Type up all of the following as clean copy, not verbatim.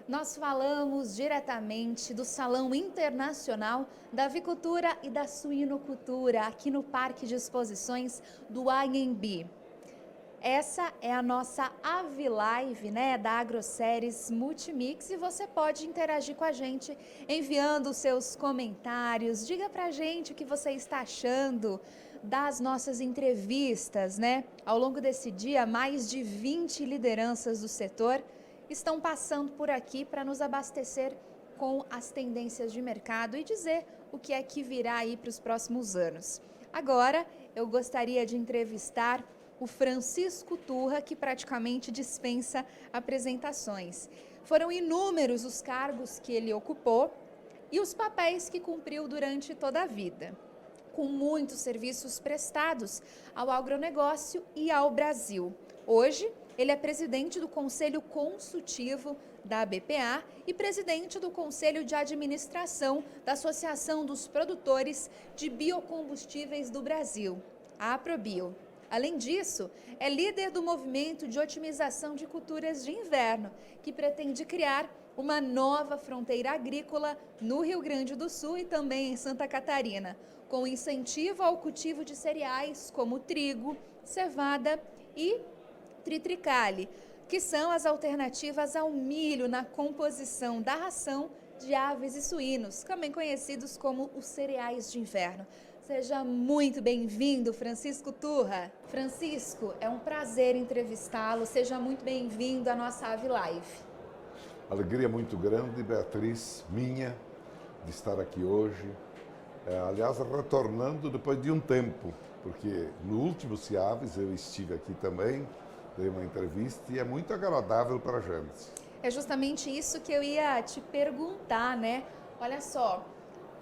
Nós falamos diretamente do Salão Internacional da Avicultura e da Suinocultura, aqui no Parque de Exposições do Anhembi. Essa é a nossa AviLive, né, da AgroSéries Multimix, e você pode interagir com a gente enviando os seus comentários. Diga pra gente o que você está achando das nossas entrevistas, né? Ao longo desse dia, mais de 20 lideranças do setor estão passando por aqui para nos abastecer com as tendências de mercado e dizer o que é que virá aí para os próximos anos. Agora, eu gostaria de entrevistar o Francisco Turra, que praticamente dispensa apresentações. Foram inúmeros os cargos que ele ocupou e os papéis que cumpriu durante toda a vida, com muitos serviços prestados ao agronegócio e ao Brasil. Hoje, ele é presidente do Conselho Consultivo da BPA e presidente do Conselho de Administração da Associação dos Produtores de Biocombustíveis do Brasil, a Aprobio. Além disso, é líder do movimento de otimização de culturas de inverno, que pretende criar uma nova fronteira agrícola no Rio Grande do Sul e também em Santa Catarina, com incentivo ao cultivo de cereais como trigo, cevada e triticale, que são as alternativas ao milho na composição da ração de aves e suínos, também conhecidos como os cereais de inverno. Seja muito bem-vindo, Francisco Turra. Francisco, é um prazer entrevistá-lo. Seja muito bem-vindo à nossa AviLive. Alegria muito grande, Beatriz, minha, de estar aqui hoje. Aliás, retornando depois de um tempo, porque no último Ciaves eu estive aqui também, dei uma entrevista e é muito agradável para a gente. É justamente isso que eu ia te perguntar, né? Olha só,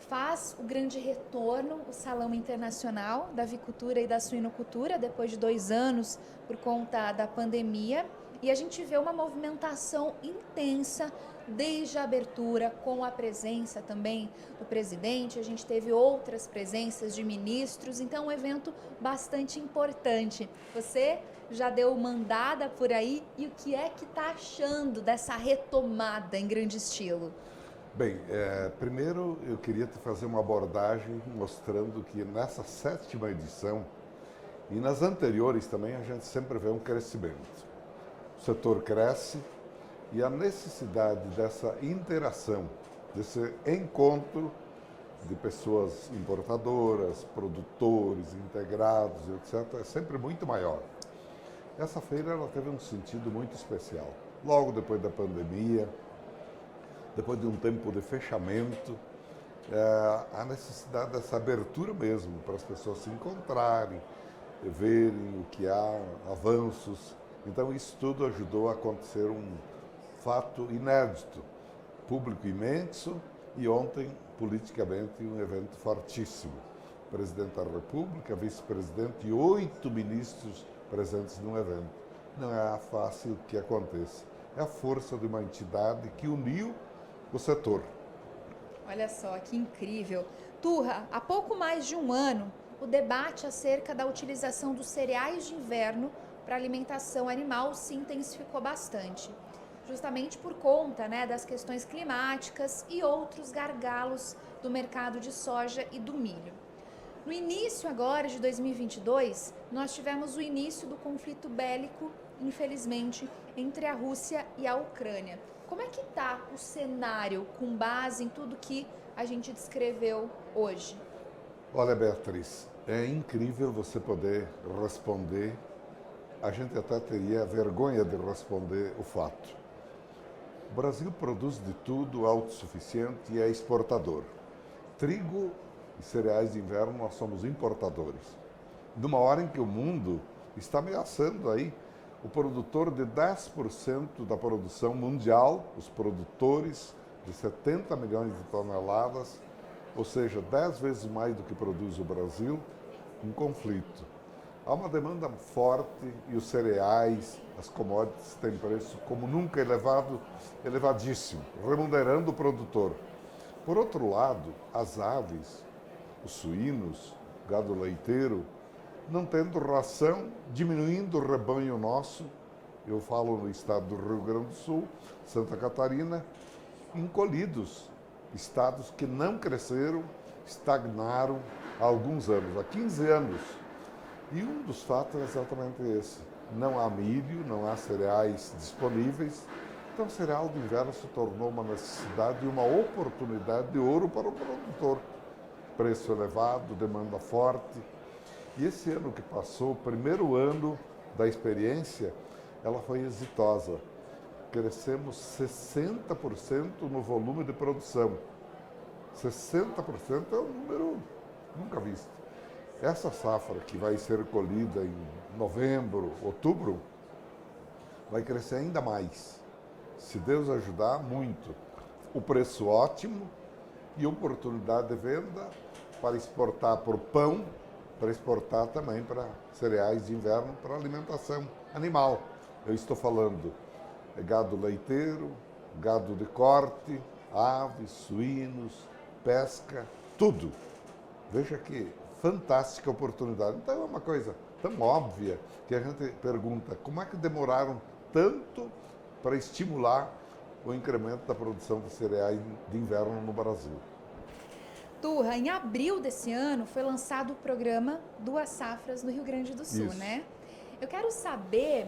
faz o grande retorno o Salão Internacional da Avicultura e da Suinocultura, depois de 2 anos por conta da pandemia, e a gente vê uma movimentação intensa desde a abertura, com a presença também do presidente. A gente teve outras presenças de ministros, então um evento bastante importante. Você já deu uma andada por aí e o que é que está achando dessa retomada em grande estilo? Bem, primeiro eu queria te fazer uma abordagem mostrando que nessa 7ª edição e nas anteriores também a gente sempre vê um crescimento. O setor cresce e a necessidade dessa interação, desse encontro de pessoas importadoras, produtores, integrados, etc., é sempre muito maior. Essa feira ela teve um sentido muito especial. Logo depois da pandemia, depois de um tempo de fechamento, a necessidade dessa abertura mesmo, para as pessoas se encontrarem, verem o que há, avanços. Então isso tudo ajudou a acontecer um fato inédito, público imenso e ontem, politicamente, um evento fortíssimo. Presidente da República, vice-presidente e 8 ministros presentes no evento. Não é fácil que aconteça. É a força de uma entidade que uniu o setor. Olha só, que incrível. Turra, há pouco mais de um ano, o debate acerca da utilização dos cereais de inverno para alimentação animal se intensificou bastante, justamente por conta, né, das questões climáticas e outros gargalos do mercado de soja e do milho. No início agora de 2022, nós tivemos o início do conflito bélico, infelizmente, entre a Rússia e a Ucrânia. Como é que está o cenário com base em tudo que a gente descreveu hoje? Olha, Beatriz, é incrível você poder responder. A gente até teria vergonha de responder o fato. O Brasil produz de tudo, autossuficiente e é exportador. Trigo e cereais de inverno nós somos importadores. Numa hora em que o mundo está ameaçando aí o produtor de 10% da produção mundial, os produtores de 70 milhões de toneladas, ou seja, 10 vezes mais do que produz o Brasil, um conflito. Há uma demanda forte e os cereais, as commodities têm preço como nunca elevado, elevadíssimo, remunerando o produtor. Por outro lado, as aves, os suínos, o gado leiteiro, não tendo ração, diminuindo o rebanho nosso, eu falo no estado do Rio Grande do Sul, Santa Catarina, encolhidos, estados que não cresceram, estagnaram há alguns anos, há 15 anos. E um dos fatos é exatamente esse. Não há milho, não há cereais disponíveis, então o cereal de inverno se tornou uma necessidade e uma oportunidade de ouro para o produtor. Preço elevado, demanda forte. E esse ano que passou, o primeiro ano da experiência, ela foi exitosa. Crescemos 60% no volume de produção. 60% é um número nunca visto. Essa safra que vai ser colhida em novembro, outubro, vai crescer ainda mais. Se Deus ajudar, muito. O preço ótimo e oportunidade de venda para exportar por pão, para exportar também para cereais de inverno, para alimentação animal. Eu estou falando gado leiteiro, gado de corte, aves, suínos, pesca, tudo. Veja que fantástica oportunidade. Então é uma coisa tão óbvia que a gente pergunta como é que demoraram tanto para estimular o incremento da produção de cereais de inverno no Brasil. Turra, em abril desse ano foi lançado o programa Duas Safras no Rio Grande do Sul, Isso. né? Eu quero saber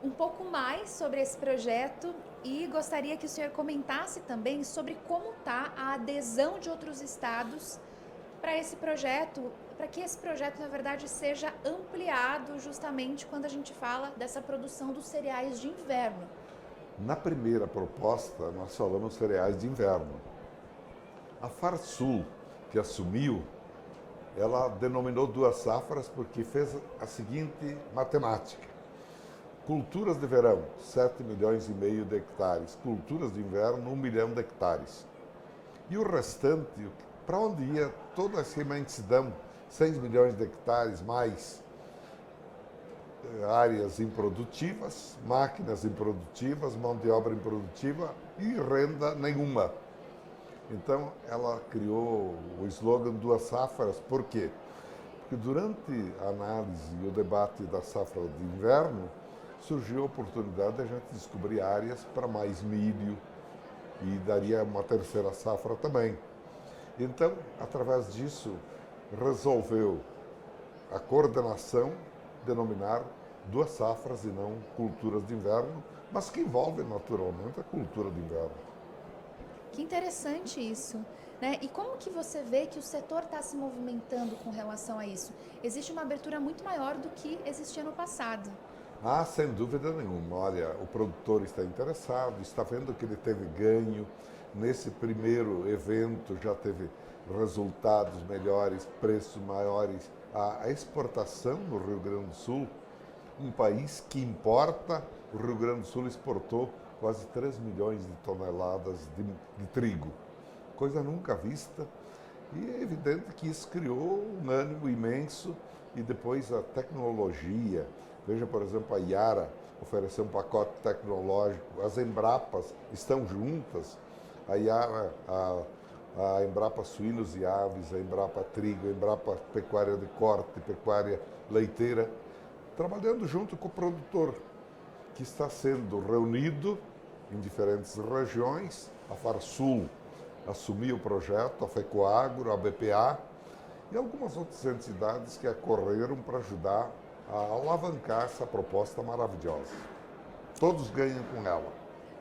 um pouco mais sobre esse projeto e gostaria que o senhor comentasse também sobre como está a adesão de outros estados para esse projeto, para que esse projeto, na verdade, seja ampliado justamente quando a gente fala dessa produção dos cereais de inverno. Na primeira proposta, nós falamos cereais de inverno. A Farsul, que assumiu, ela denominou duas safras porque fez a seguinte matemática. Culturas de verão, 7 milhões e meio de hectares. Culturas de inverno, 1 milhão de hectares. E o restante, para onde ia toda essa imensidão, 6 milhões de hectares mais áreas improdutivas, máquinas improdutivas, mão de obra improdutiva e renda nenhuma. Então, ela criou o slogan Duas Safras, por quê? Porque durante a análise e o debate da safra de inverno, surgiu a oportunidade de a gente descobrir áreas para mais milho e daria uma terceira safra também. Então, através disso, resolveu a coordenação denominar duas safras e não culturas de inverno, mas que envolve naturalmente a cultura de inverno. Que interessante isso, né? E como que você vê que o setor está se movimentando com relação a isso? Existe uma abertura muito maior do que existia no passado. Ah, sem dúvida nenhuma. Olha, o produtor está interessado, está vendo que ele teve ganho. Nesse primeiro evento já teve resultados melhores, preços maiores. A exportação no Rio Grande do Sul, um país que importa, o Rio Grande do Sul exportou quase 3 milhões de toneladas de trigo. Coisa nunca vista. E é evidente que isso criou um ânimo imenso e depois a tecnologia. Veja, por exemplo, a Yara ofereceu um pacote tecnológico, as Embrapas estão juntas, a Yara, a Embrapa Suínos e Aves, a Embrapa Trigo, a Embrapa Pecuária de Corte, Pecuária Leiteira, trabalhando junto com o produtor, que está sendo reunido em diferentes regiões. A Farsul assumiu o projeto, a FECOAGRO, a BPA e algumas outras entidades que acorreram para ajudar a alavancar essa proposta maravilhosa. Todos ganham com ela.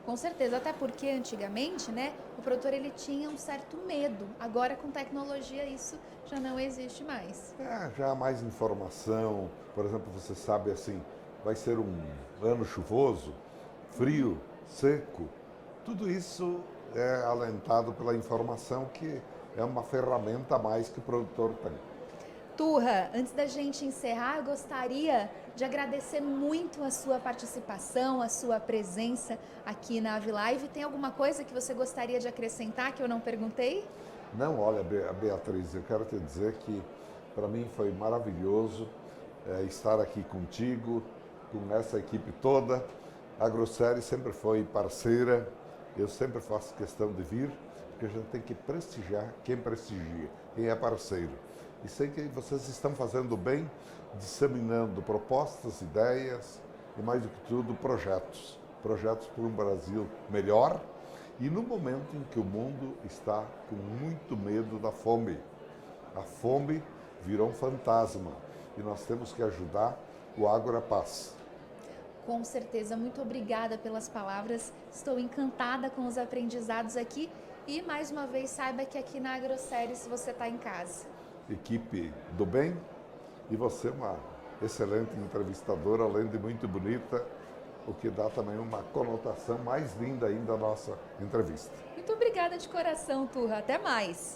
Com certeza, até porque antigamente, né, o produtor ele tinha um certo medo. Agora com tecnologia isso já não existe mais. Já há mais informação. Por exemplo, você sabe assim, vai ser um ano chuvoso, frio, seco. Tudo isso é alentado pela informação, que é uma ferramenta a mais que o produtor tem. Turra, antes da gente encerrar, eu gostaria de agradecer muito a sua participação, a sua presença aqui na Avilive. Tem alguma coisa que você gostaria de acrescentar que eu não perguntei? Não, olha, Beatriz, eu quero te dizer que para mim foi maravilhoso estar aqui contigo, com essa equipe toda. A Grossery sempre foi parceira, eu sempre faço questão de vir, porque a gente tem que prestigiar quem prestigia, quem é parceiro. E sei que vocês estão fazendo bem, disseminando propostas, ideias, e, mais do que tudo, projetos. Projetos por um Brasil melhor e no momento em que o mundo está com muito medo da fome. A fome virou um fantasma e nós temos que ajudar o agro à paz. Com certeza, muito obrigada pelas palavras. Estou encantada com os aprendizados aqui e, mais uma vez, saiba que aqui na AgroSéries você está em casa. Equipe do bem, e você é uma excelente entrevistadora, além de muito bonita, o que dá também uma conotação mais linda ainda à nossa entrevista. Muito obrigada de coração, Turra. Até mais.